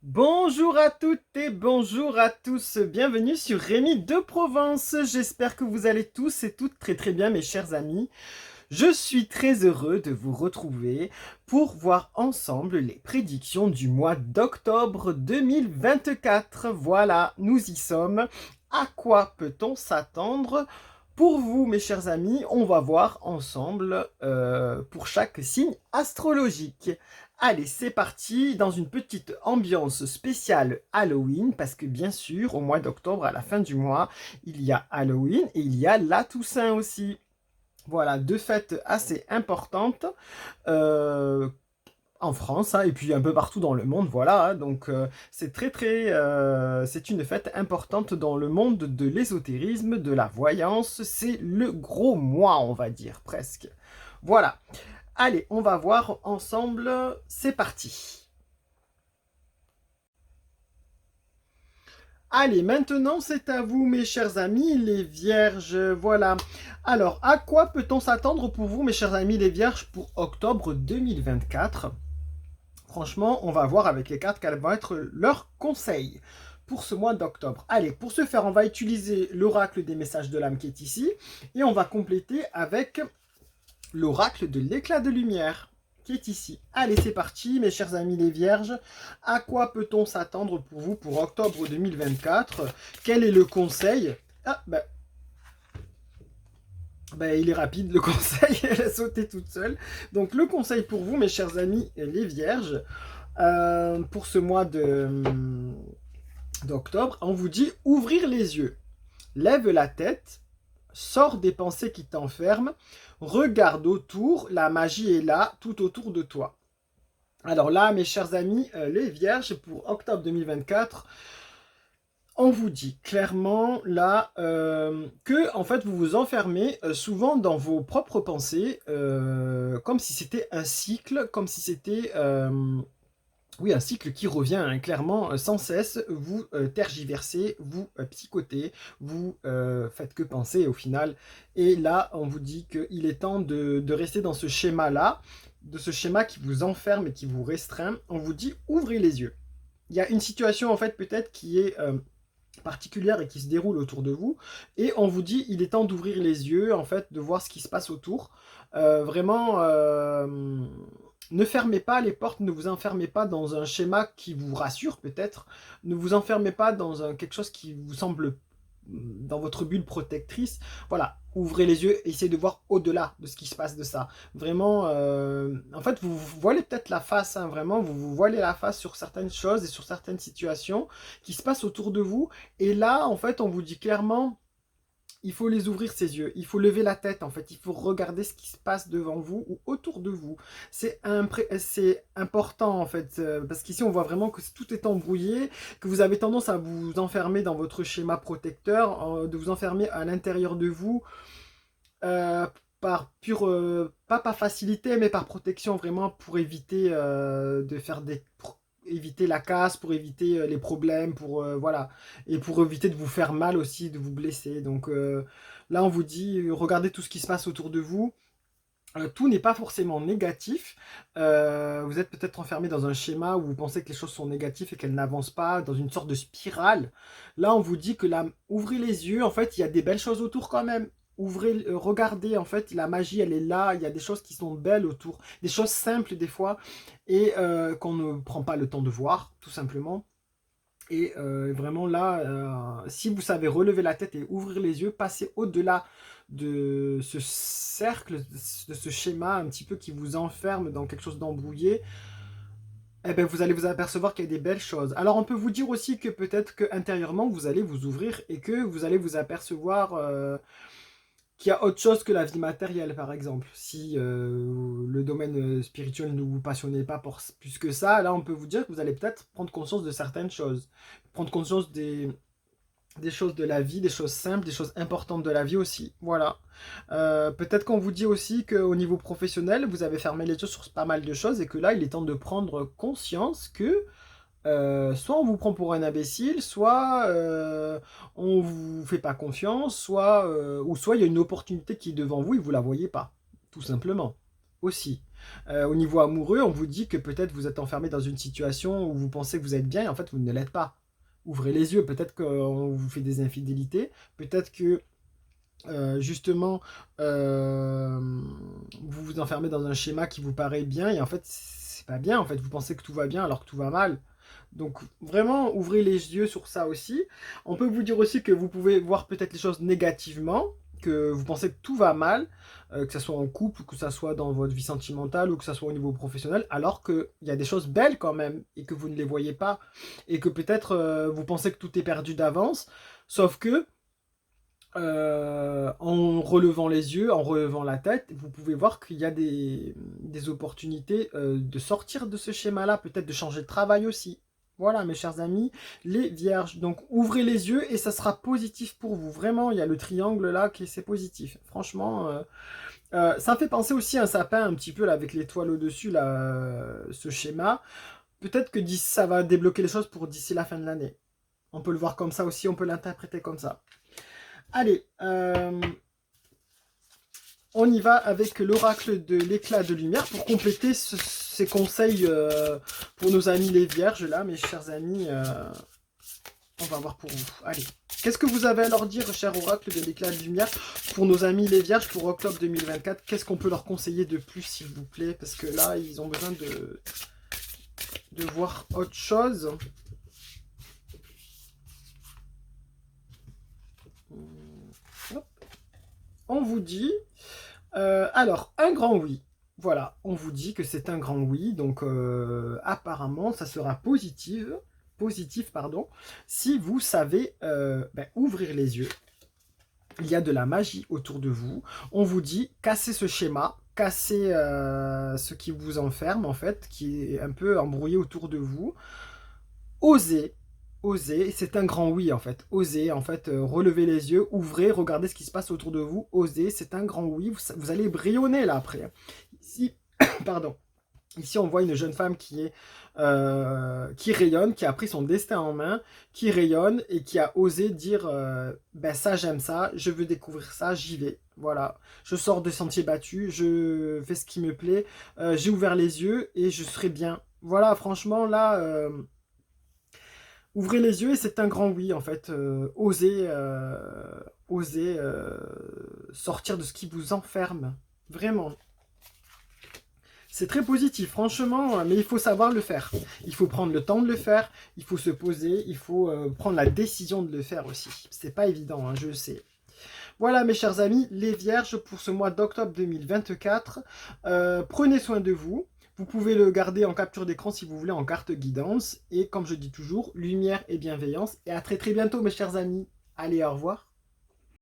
Bonjour à toutes et bonjour à tous, bienvenue sur Rémi de Provence. J'espère que vous allez tous et toutes très très bien mes chers amis. Je suis très heureux de vous retrouver pour voir ensemble les prédictions du mois d'octobre 2024. Voilà, nous y sommes. À quoi peut-on s'attendre? Pour vous, mes chers amis, on va voir ensemble pour chaque signe astrologique. Allez, c'est parti dans une petite ambiance spéciale Halloween, parce que bien sûr, au mois d'octobre, à la fin du mois, il y a Halloween et il y a la Toussaint aussi. Voilà, deux fêtes assez importantes euh, en France, hein, et puis un peu partout dans le monde, voilà. Donc c'est c'est une fête importante dans le monde de l'ésotérisme, de la voyance. C'est le gros mois, on va dire presque. Voilà. Allez, on va voir ensemble. C'est parti. Allez, maintenant c'est à vous, mes chers amis, les vierges. Voilà. Alors, à quoi peut-on s'attendre pour vous, mes chers amis, les vierges, pour octobre 2024? Franchement, on va voir avec les cartes quels vont être leurs conseils pour ce mois d'octobre. Allez, pour ce faire, on va utiliser l'oracle des messages de l'âme qui est ici et on va compléter avec l'oracle de l'éclat de lumière qui est ici. Allez, c'est parti, mes chers amis les vierges. À quoi peut-on s'attendre pour vous pour octobre 2024? Quel est le conseil? Il est rapide, le conseil, elle a sauté toute seule. Donc, le conseil pour vous, mes chers amis les vierges, pour ce mois d'octobre, on vous dit ouvrir les yeux, lève la tête, sors des pensées qui t'enferment, regarde autour, la magie est là, tout autour de toi. Alors là, mes chers amis les vierges, pour octobre 2024, on vous dit clairement là que en fait vous vous enfermez souvent dans vos propres pensées, comme si c'était un cycle, comme si c'était oui, un cycle qui revient hein, clairement sans cesse. Vous tergiversez, vous psychotez, vous faites que penser au final. Et là, on vous dit qu'il est temps de rester dans ce schéma-là, de ce schéma qui vous enferme et qui vous restreint. On vous dit ouvrez les yeux. Il y a une situation en fait peut-être qui est particulière et qui se déroule autour de vous. Et on vous dit, il est temps d'ouvrir les yeux, en fait, de voir ce qui se passe autour. Vraiment, ne fermez pas les portes, ne vous enfermez pas dans un schéma qui vous rassure peut-être. Ne vous enfermez pas dans quelque chose qui vous semble dans votre bulle protectrice. Voilà, ouvrez les yeux, essayez de voir au-delà de ce qui se passe de ça. Vraiment, en fait, vous voilez peut-être la face, hein, vraiment, vous voilez la face sur certaines choses et sur certaines situations qui se passent autour de vous. Et là, en fait, on vous dit clairement, il faut les ouvrir ses yeux, il faut lever la tête, en fait, il faut regarder ce qui se passe devant vous ou autour de vous. C'est important, en fait, parce qu'ici, on voit vraiment que tout est embrouillé, que vous avez tendance à vous enfermer dans votre schéma protecteur, de vous enfermer à l'intérieur de vous, euh, par pure, pas par facilité, mais par protection, vraiment, pour éviter de faire pour éviter la casse, pour éviter les problèmes, pour voilà, et pour éviter de vous faire mal aussi, de vous blesser. Donc là, on vous dit, regardez tout ce qui se passe autour de vous. Tout n'est pas forcément négatif. Vous êtes peut-être enfermé dans un schéma où vous pensez que les choses sont négatives et qu'elles n'avancent pas, dans une sorte de spirale. Là, on vous dit que là, ouvrez les yeux, en fait, il y a des belles choses autour quand même. Ouvrez, regardez, en fait, la magie, elle est là. Il y a des choses qui sont belles autour, des choses simples des fois, et qu'on ne prend pas le temps de voir, tout simplement. Et vraiment là, si vous savez relever la tête et ouvrir les yeux, passer au-delà de ce cercle, de ce schéma un petit peu qui vous enferme dans quelque chose d'embrouillé, eh ben vous allez vous apercevoir qu'il y a des belles choses. Alors on peut vous dire aussi que peut-être que intérieurement vous allez vous ouvrir et que vous allez vous apercevoir qu'il y a autre chose que la vie matérielle, par exemple. Si le domaine spirituel ne vous passionnait pas plus que ça, là on peut vous dire que vous allez peut-être prendre conscience de certaines choses, prendre conscience des choses de la vie, des choses simples, des choses importantes de la vie aussi. Voilà. Peut-être qu'on vous dit aussi qu'au niveau professionnel, vous avez fermé les yeux sur pas mal de choses et que là, il est temps de prendre conscience que soit on vous prend pour un imbécile, soit on vous fait pas confiance, soit ou soit il y a une opportunité qui est devant vous et vous la voyez pas, tout simplement. Aussi. Au niveau amoureux, on vous dit que peut-être vous êtes enfermé dans une situation où vous pensez que vous êtes bien et en fait vous ne l'êtes pas. Ouvrez les yeux, peut-être qu'on vous fait des infidélités, peut-être que justement vous vous enfermez dans un schéma qui vous paraît bien et en fait c'est pas bien, en fait vous pensez que tout va bien alors que tout va mal. Donc vraiment ouvrez les yeux sur ça aussi. On peut vous dire aussi que vous pouvez voir peut-être les choses négativement, que vous pensez que tout va mal, que ce soit en couple, que ce soit dans votre vie sentimentale ou que ce soit au niveau professionnel, alors qu'il y a des choses belles quand même et que vous ne les voyez pas et que peut-être vous pensez que tout est perdu d'avance, sauf que en relevant les yeux, en relevant la tête, vous pouvez voir qu'il y a des opportunités de sortir de ce schéma-là, peut-être de changer de travail aussi. Voilà, mes chers amis, les vierges. Donc, ouvrez les yeux et ça sera positif pour vous. Vraiment, il y a le triangle là qui c'est positif. Franchement, ça me fait penser aussi à un sapin un petit peu là avec l'étoile au-dessus, là, ce schéma. Peut-être que ça va débloquer les choses pour d'ici la fin de l'année. On peut le voir comme ça aussi, on peut l'interpréter comme ça. Allez, on y va avec l'oracle de l'éclat de lumière pour compléter ces conseils pour nos amis les vierges, là, mes chers amis. On va voir pour vous. Allez, qu'est-ce que vous avez à leur dire, cher oracle de l'éclat de lumière, pour nos amis les vierges pour octobre 2024? Qu'est-ce qu'on peut leur conseiller de plus, s'il vous plaît? Parce que là, ils ont besoin de voir autre chose. On vous dit, alors, un grand oui. Voilà, on vous dit que c'est un grand oui, donc apparemment, ça sera positif, pardon, si vous savez ouvrir les yeux. Il y a de la magie autour de vous. On vous dit, cassez ce schéma, cassez ce qui vous enferme, en fait, qui est un peu embrouillé autour de vous. Osez. Osez, c'est un grand oui en fait. Osez, en fait, relevez les yeux, ouvrez, regardez ce qui se passe autour de vous. Osez, c'est un grand oui. Vous allez brillonner là après. Ici, pardon. Ici, on voit une jeune femme qui rayonne, qui a pris son destin en main, qui rayonne et qui a osé dire ben ça, j'aime ça, je veux découvrir ça, j'y vais. Voilà, je sors de sentiers battus, je fais ce qui me plaît, j'ai ouvert les yeux et je serai bien. Voilà, franchement, là. Ouvrez les yeux et c'est un grand oui en fait. Osez sortir de ce qui vous enferme. Vraiment. C'est très positif, franchement, mais il faut savoir le faire. Il faut prendre le temps de le faire, il faut se poser, il faut prendre la décision de le faire aussi. C'est pas évident, hein, je le sais. Voilà mes chers amis, les vierges pour ce mois d'octobre 2024. Prenez soin de vous. Vous pouvez le garder en capture d'écran si vous voulez en carte guidance. Et comme je dis toujours, lumière et bienveillance. Et à très très bientôt mes chers amis. Allez, au revoir.